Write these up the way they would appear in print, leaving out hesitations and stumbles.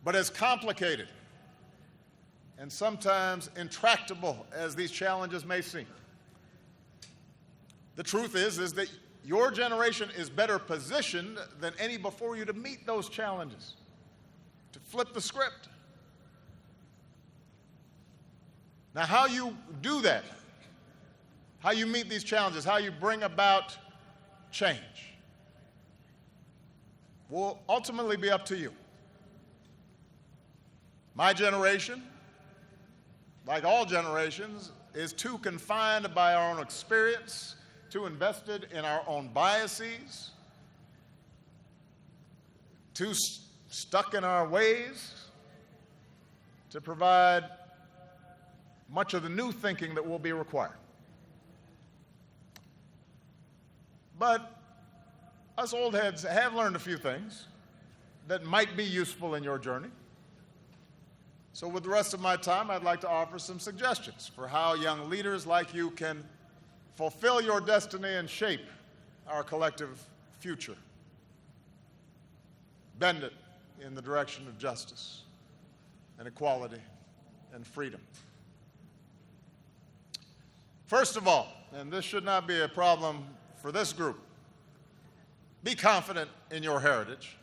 But as complicated and sometimes intractable as these challenges may seem, the truth is that your generation is better positioned than any before you to meet those challenges, to flip the script. Now, how you do that, how you meet these challenges, how you bring about change, will ultimately be up to you. My generation, like all generations, is too confined by our own experience, too invested in our own biases, too stuck in our ways to provide much of the new thinking that will be required. But us old heads have learned a few things that might be useful in your journey. So with the rest of my time, I'd like to offer some suggestions for how young leaders like you can fulfill your destiny and shape our collective future. Bend it in the direction of justice and equality and freedom. First of all, and this should not be a problem for this group, be confident in your heritage.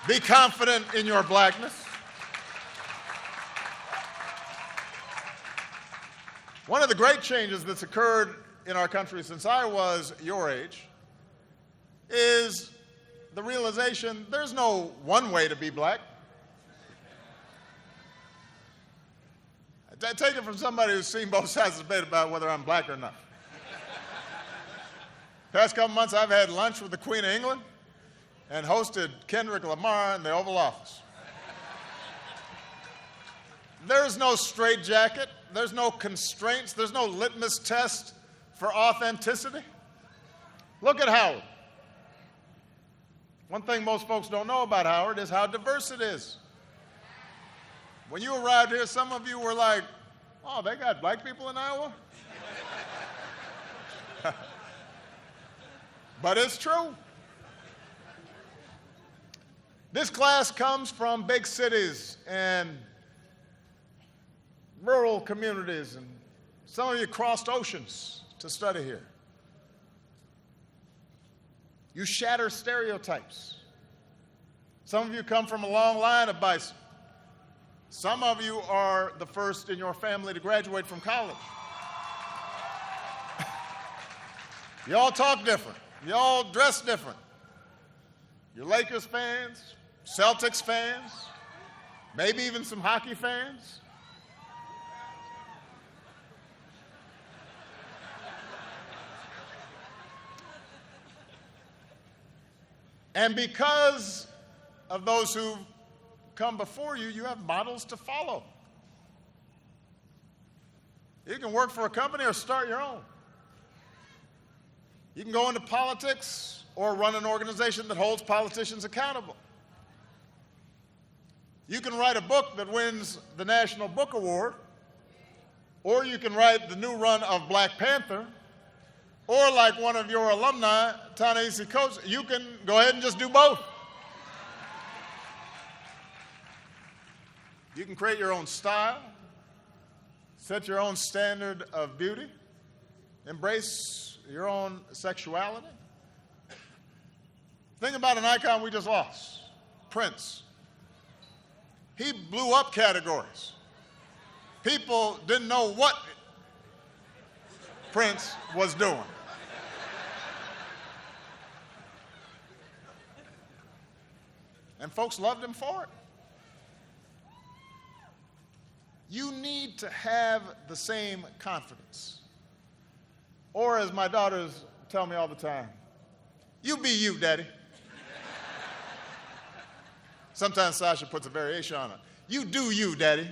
Be confident in your blackness. One of the great changes that's occurred in our country since I was your age is the realization there's no one way to be black. I take it from somebody who's seen both sides of the debate about whether I'm black or not. Past couple months, I've had lunch with the Queen of England and hosted Kendrick Lamar in the Oval Office. There's no straitjacket, there's no constraints, there's no litmus test for authenticity. Look at Howard. One thing most folks don't know about Howard is how diverse it is. When you arrived here, some of you were like, oh, they got black people in Iowa? But it's true. This class comes from big cities and rural communities, and some of you crossed oceans to study here. You shatter stereotypes. Some of you come from a long line of bison. Some of you are the first in your family to graduate from college. You all talk different. You all dress different. You're Lakers fans, Celtics fans, maybe even some hockey fans. And because of those who come before you, you have models to follow. You can work for a company or start your own. You can go into politics or run an organization that holds politicians accountable. You can write a book that wins the National Book Award, or you can write the new run of Black Panther, or like one of your alumni, Ta-Nehisi Coates, you can go ahead and just do both. You can create your own style, set your own standard of beauty, embrace your own sexuality. Think about an icon we just lost, Prince. He blew up categories. People didn't know what Prince was doing. And folks loved him for it. You need to have the same confidence. Or as my daughters tell me all the time, you be you, Daddy. Sometimes Sasha puts a variation on it. You do you, Daddy.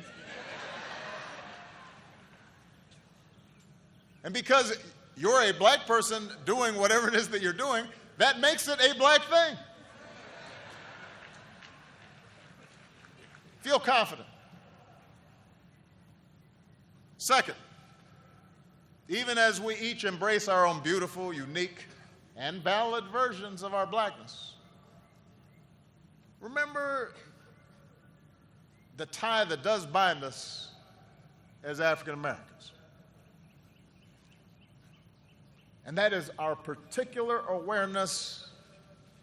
And because you're a black person doing whatever it is that you're doing, that makes it a black thing. Feel confident. Second, even as we each embrace our own beautiful, unique, and valid versions of our blackness, remember the tie that does bind us as African Americans. And that is our particular awareness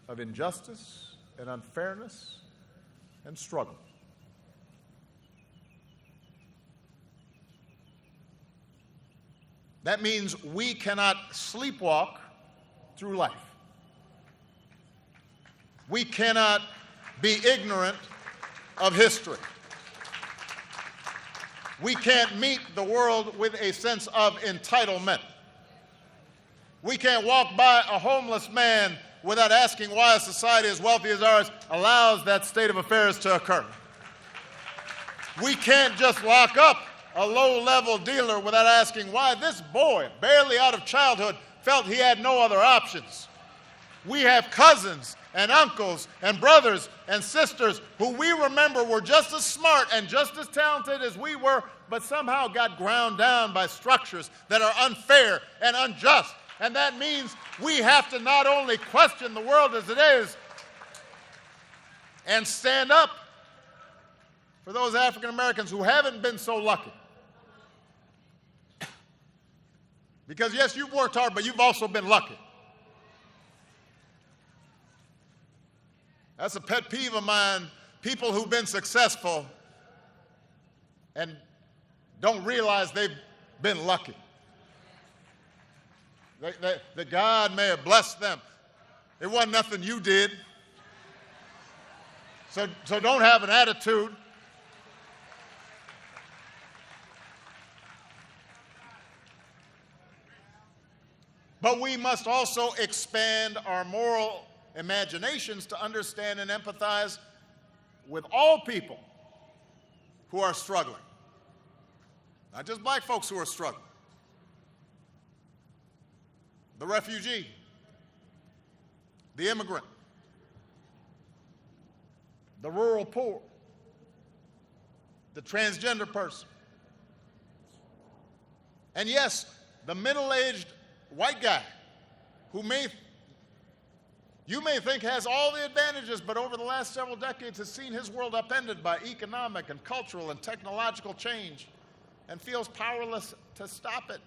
of injustice and unfairness and struggle. That means we cannot sleepwalk through life. We cannot be ignorant of history. We can't meet the world with a sense of entitlement. We can't walk by a homeless man without asking why a society as wealthy as ours allows that state of affairs to occur. We can't just lock up a low-level dealer without asking why this boy, barely out of childhood, felt he had no other options. We have cousins and uncles and brothers and sisters who we remember were just as smart and just as talented as we were, but somehow got ground down by structures that are unfair and unjust. And that means we have to not only question the world as it is and stand up for those African Americans who haven't been so lucky. Because yes, you've worked hard, but you've also been lucky. That's a pet peeve of mine, people who've been successful and don't realize they've been lucky. That God may have blessed them. It wasn't nothing you did. So don't have an attitude. But we must also expand our moral imaginations to understand and empathize with all people who are struggling. Not just black folks who are struggling. The refugee, the immigrant, the rural poor, the transgender person, and yes, the middle-aged white guy who you may think has all the advantages, but over the last several decades has seen his world upended by economic and cultural and technological change and feels powerless to stop it.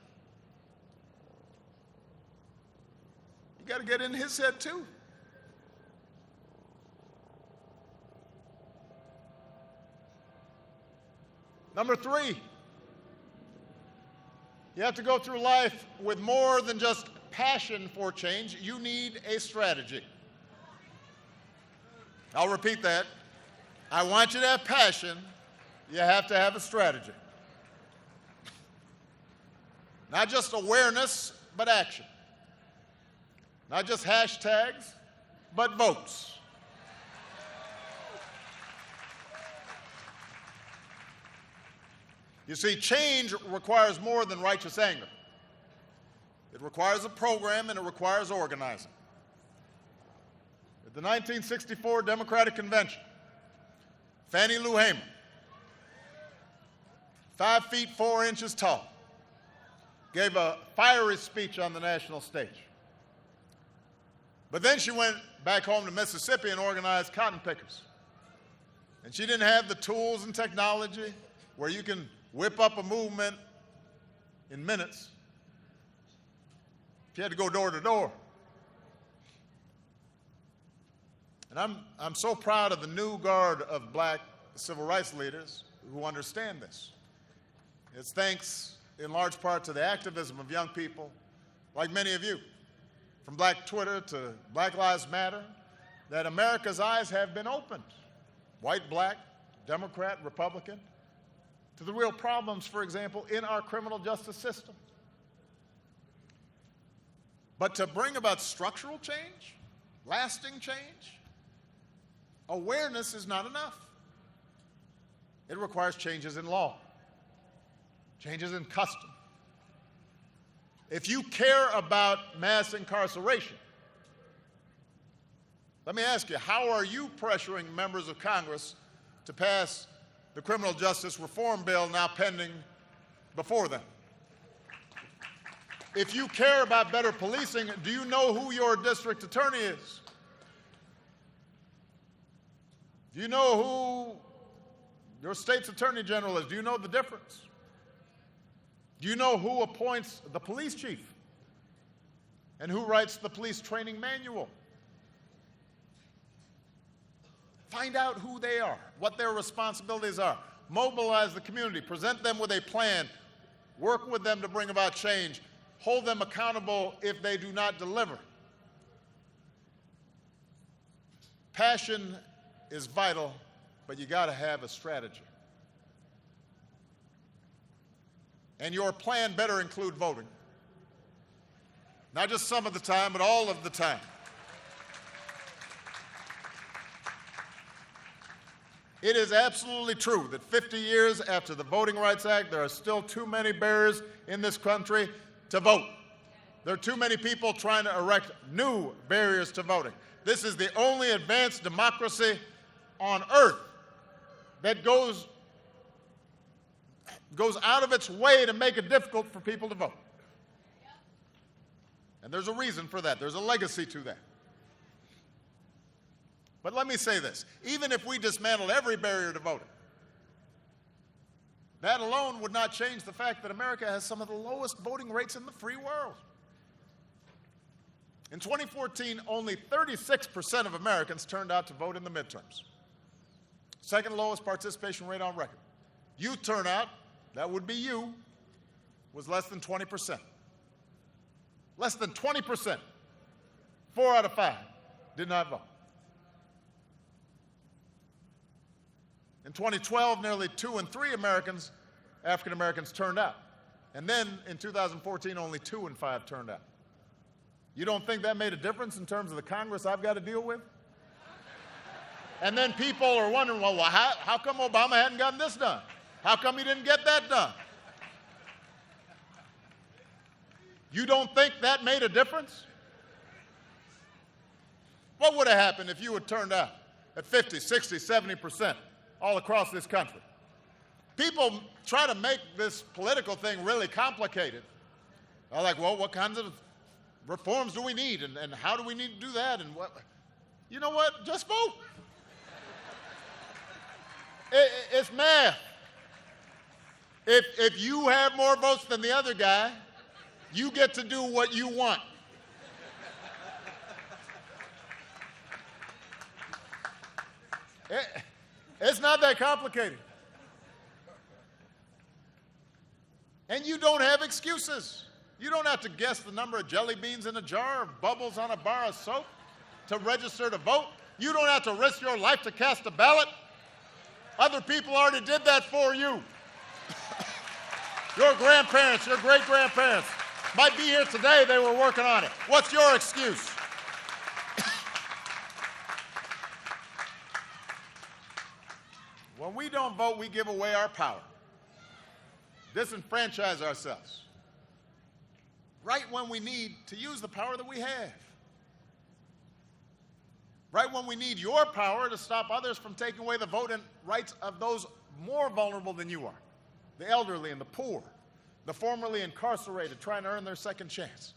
You got to get in his head too. Number 3, you have to go through life with more than just passion for change. You need a strategy. I'll repeat that. I want you to have passion. You have to have a strategy. Not just awareness, but action. Not just hashtags, but votes. You see, change requires more than righteous anger. It requires a program and it requires organizing. At the 1964 Democratic Convention, Fannie Lou Hamer, 5 feet 4 inches tall, gave a fiery speech on the national stage. But then she went back home to Mississippi and organized cotton pickers. And she didn't have the tools and technology where you can whip up a movement in minutes. She had to go door to door. And I'm so proud of the new guard of black civil rights leaders who understand this. It's thanks in large part to the activism of young people like many of you, from Black Twitter to Black Lives Matter, that America's eyes have been opened, white, black, Democrat, Republican, to the real problems, for example, in our criminal justice system. But to bring about structural change, lasting change, awareness is not enough. It requires changes in law, changes in custom. If you care about mass incarceration, let me ask you, how are you pressuring members of Congress to pass the criminal justice reform bill now pending before them? If you care about better policing, do you know who your district attorney is? Do you know who your state's attorney general is? Do you know the difference? Do you know who appoints the police chief? And who writes the police training manual? Find out who they are, what their responsibilities are. Mobilize the community, present them with a plan, work with them to bring about change, hold them accountable if they do not deliver. Passion is vital, but you got to have a strategy. And your plan better include voting. Not just some of the time, but all of the time. It is absolutely true that 50 years after the Voting Rights Act, there are still too many barriers in this country to vote. There are too many people trying to erect new barriers to voting. This is the only advanced democracy on earth that goes out of its way to make it difficult for people to vote. And there's a reason for that. There's a legacy to that. But let me say this. Even if we dismantled every barrier to voting, that alone would not change the fact that America has some of the lowest voting rates in the free world. In 2014, only 36% of Americans turned out to vote in the midterms. Second lowest participation rate on record. Youth turnout, that would be you, was less than 20%. Less than 20%. 4 out of 5 did not vote. In 2012, nearly 2 in 3 African Americans turned out. And then in 2014, only 2 in 5 turned out. You don't think that made a difference in terms of the Congress I've got to deal with? And then people are wondering, well, how come Obama hadn't gotten this done? How come he didn't get that done? You don't think that made a difference? What would have happened if you had turned out at 50, 60, 70% all across this country? People try to make this political thing really complicated. They're like, well, what kinds of reforms do we need? And how do we need to do that? And what? You know what? Just vote. It's math. If you have more votes than the other guy, you get to do what you want. It's not that complicated. And you don't have excuses. You don't have to guess the number of jelly beans in a jar or bubbles on a bar of soap to register to vote. You don't have to risk your life to cast a ballot. Other people already did that for you. Your grandparents, your great-grandparents might be here today, they were working on it. What's your excuse? When we don't vote, we give away our power, disenfranchise ourselves, right when we need to use the power that we have, right when we need your power to stop others from taking away the voting rights of those more vulnerable than you are, the elderly and the poor, the formerly incarcerated trying to earn their second chance.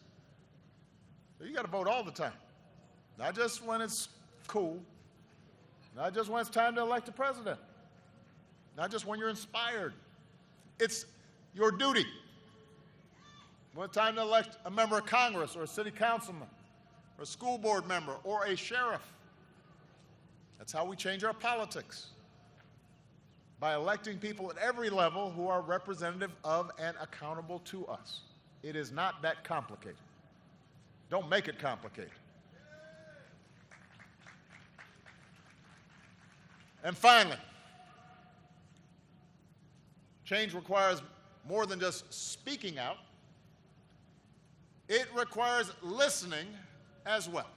So you got to vote all the time, not just when it's cool, not just when it's time to elect a president, not just when you're inspired. It's your duty. When it's time to elect a member of Congress or a city councilman or a school board member or a sheriff. That's how we change our politics, by electing people at every level who are representative of and accountable to us. It is not that complicated. Don't make it complicated. And finally, change requires more than just speaking out. It requires listening as well.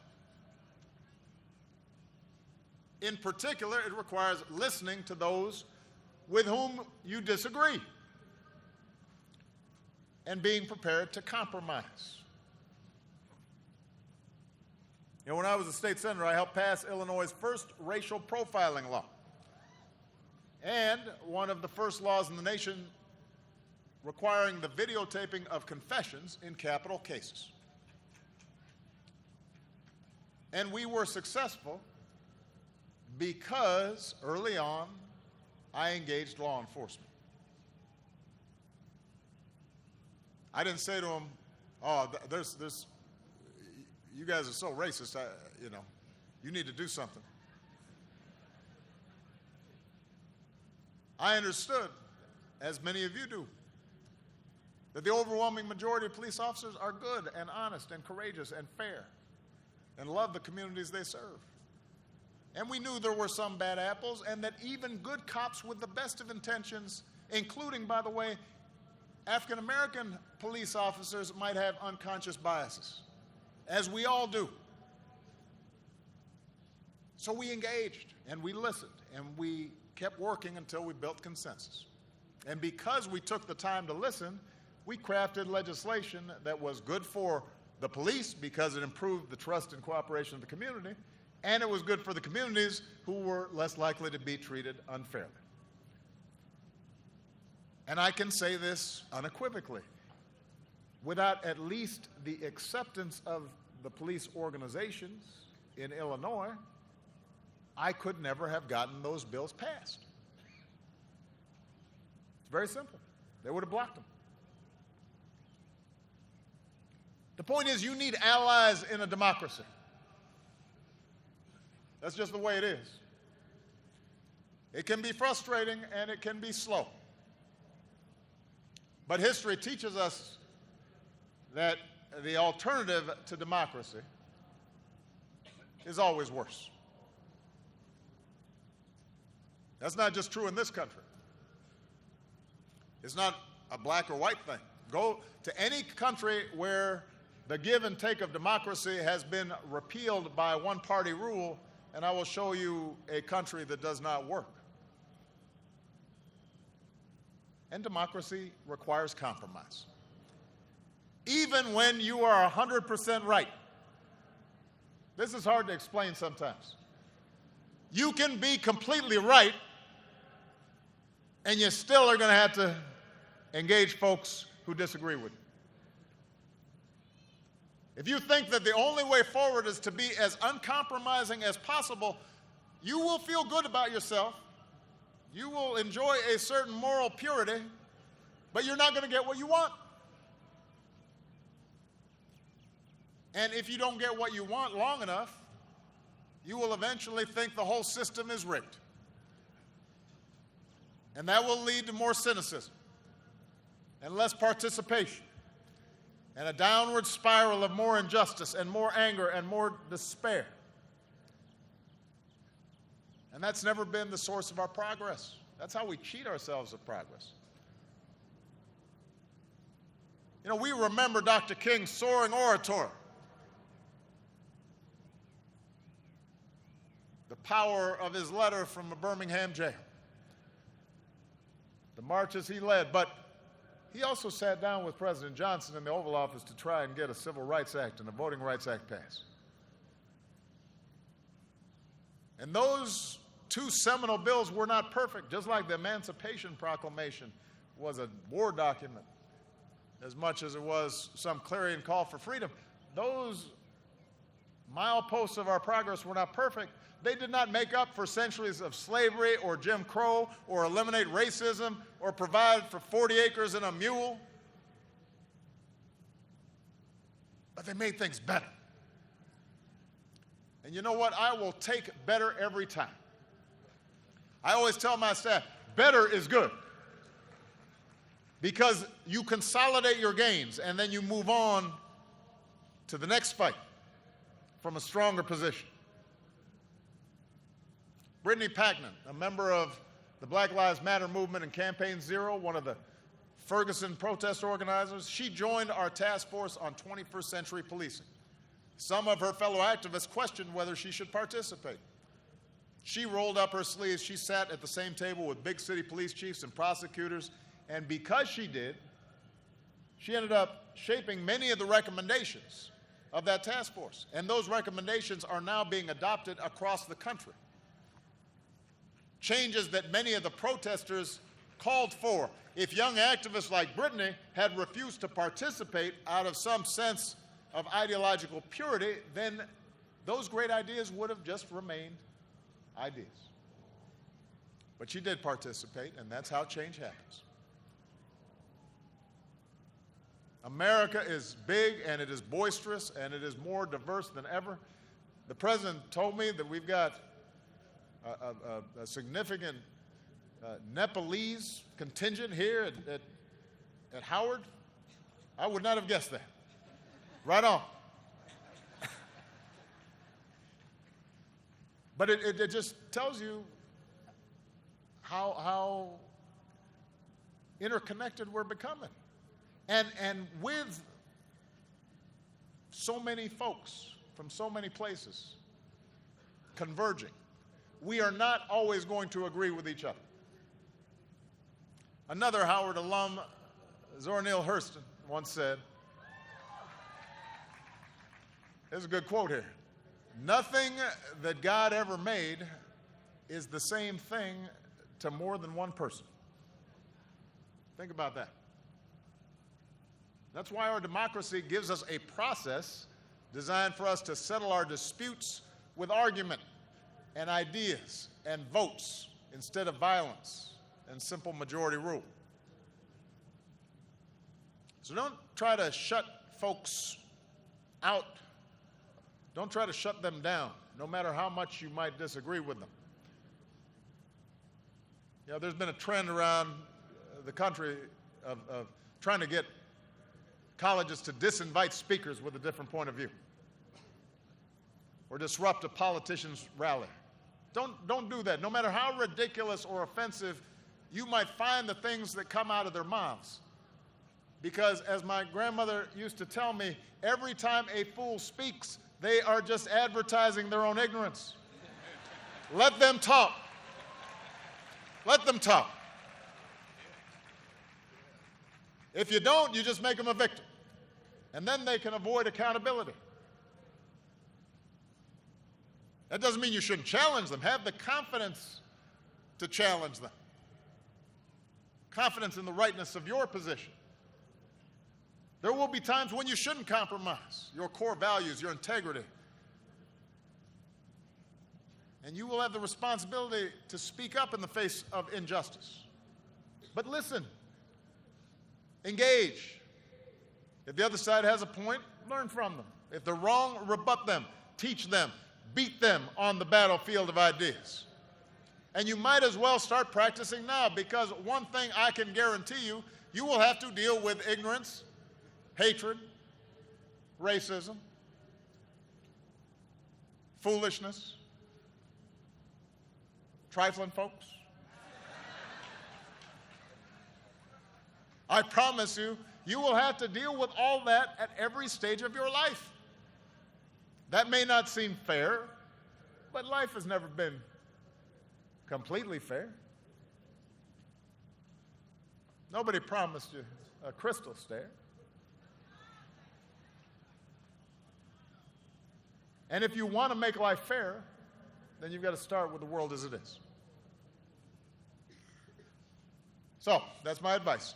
In particular, it requires listening to those with whom you disagree and being prepared to compromise. You know, when I was a state senator, I helped pass Illinois' first racial profiling law and one of the first laws in the nation requiring the videotaping of confessions in capital cases. And we were successful because early on I engaged law enforcement. I didn't say to them, "Oh, you guys are so racist. You need to do something." I understood, as many of you do, that the overwhelming majority of police officers are good and honest and courageous and fair and love the communities they serve. And we knew there were some bad apples, and that even good cops with the best of intentions, including, by the way, African American police officers, might have unconscious biases, as we all do. So we engaged, and we listened, and we kept working until we built consensus. And because we took the time to listen, we crafted legislation that was good for the police because it improved the trust and cooperation of the community, and it was good for the communities who were less likely to be treated unfairly. And I can say this unequivocally. Without at least the acceptance of the police organizations in Illinois, I could never have gotten those bills passed. It's very simple. They would have blocked them. The point is, you need allies in a democracy. That's just the way it is. It can be frustrating and it can be slow. But history teaches us that the alternative to democracy is always worse. That's not just true in this country. It's not a black or white thing. Go to any country where the give and take of democracy has been repealed by one-party rule, and I will show you a country that does not work. And democracy requires compromise. Even when you are 100% right. This is hard to explain sometimes. You can be completely right, and you still are going to have to engage folks who disagree with you. If you think that the only way forward is to be as uncompromising as possible, you will feel good about yourself. You will enjoy a certain moral purity, but you're not going to get what you want. And if you don't get what you want long enough, you will eventually think the whole system is rigged. And that will lead to more cynicism and less participation and a downward spiral of more injustice and more anger and more despair. And that's never been the source of our progress. That's how we cheat ourselves of progress. You know, we remember Dr. King's soaring oratory. The power of his letter from a Birmingham jail. The marches he led. But he also sat down with President Johnson in the Oval Office to try and get a Civil Rights Act and a Voting Rights Act passed. And those two seminal bills were not perfect, just like the Emancipation Proclamation was a war document as much as it was some clarion call for freedom. Those mileposts of our progress were not perfect. They did not make up for centuries of slavery or Jim Crow or eliminate racism or provide for 40 acres and a mule. But they made things better. And you know what? I will take better every time. I always tell my staff, better is good. Because you consolidate your gains and then you move on to the next fight from a stronger position. Brittany Packman, a member of the Black Lives Matter movement and Campaign Zero, one of the Ferguson protest organizers, she joined our task force on 21st century policing. Some of her fellow activists questioned whether she should participate. She rolled up her sleeves. She sat at the same table with big city police chiefs and prosecutors, and because she did, she ended up shaping many of the recommendations of that task force. And those recommendations are now being adopted across the country. Changes that many of the protesters called for. If young activists like Brittany had refused to participate out of some sense of ideological purity, then those great ideas would have just remained ideas. But she did participate, and that's how change happens. America is big, and it is boisterous, and it is more diverse than ever. The president told me that we've got a significant Nepalese contingent here at Howard. I would not have guessed that. Right on. But it just tells you how interconnected we're becoming. And with so many folks from so many places converging, we are not always going to agree with each other. Another Howard alum, Zora Neale Hurston, once said, there's a good quote here, "Nothing that God ever made is the same thing to more than one person." Think about that. That's why our democracy gives us a process designed for us to settle our disputes with argument and ideas and votes instead of violence and simple majority rule. So don't try to shut folks out. Don't try to shut them down, no matter how much you might disagree with them. You know, there's been a trend around the country of trying to get colleges to disinvite speakers with a different point of view or disrupt a politician's rally. Don't do that. No matter how ridiculous or offensive you might find the things that come out of their mouths. Because as my grandmother used to tell me, every time a fool speaks, they are just advertising their own ignorance. Let them talk. Let them talk. If you don't, you just make them a victim. And then they can avoid accountability. That doesn't mean you shouldn't challenge them. Have the confidence to challenge them. Confidence in the rightness of your position. There will be times when you shouldn't compromise your core values, your integrity. And you will have the responsibility to speak up in the face of injustice. But listen, engage. If the other side has a point, learn from them. If they're wrong, rebut them, teach them, beat them on the battlefield of ideas. And you might as well start practicing now, because one thing I can guarantee you, you will have to deal with ignorance, hatred, racism, foolishness, trifling folks. I promise you, you will have to deal with all that at every stage of your life. That may not seem fair, but life has never been completely fair. Nobody promised you a crystal stair. And if you want to make life fair, then you've got to start with the world as it is. So, that's my advice.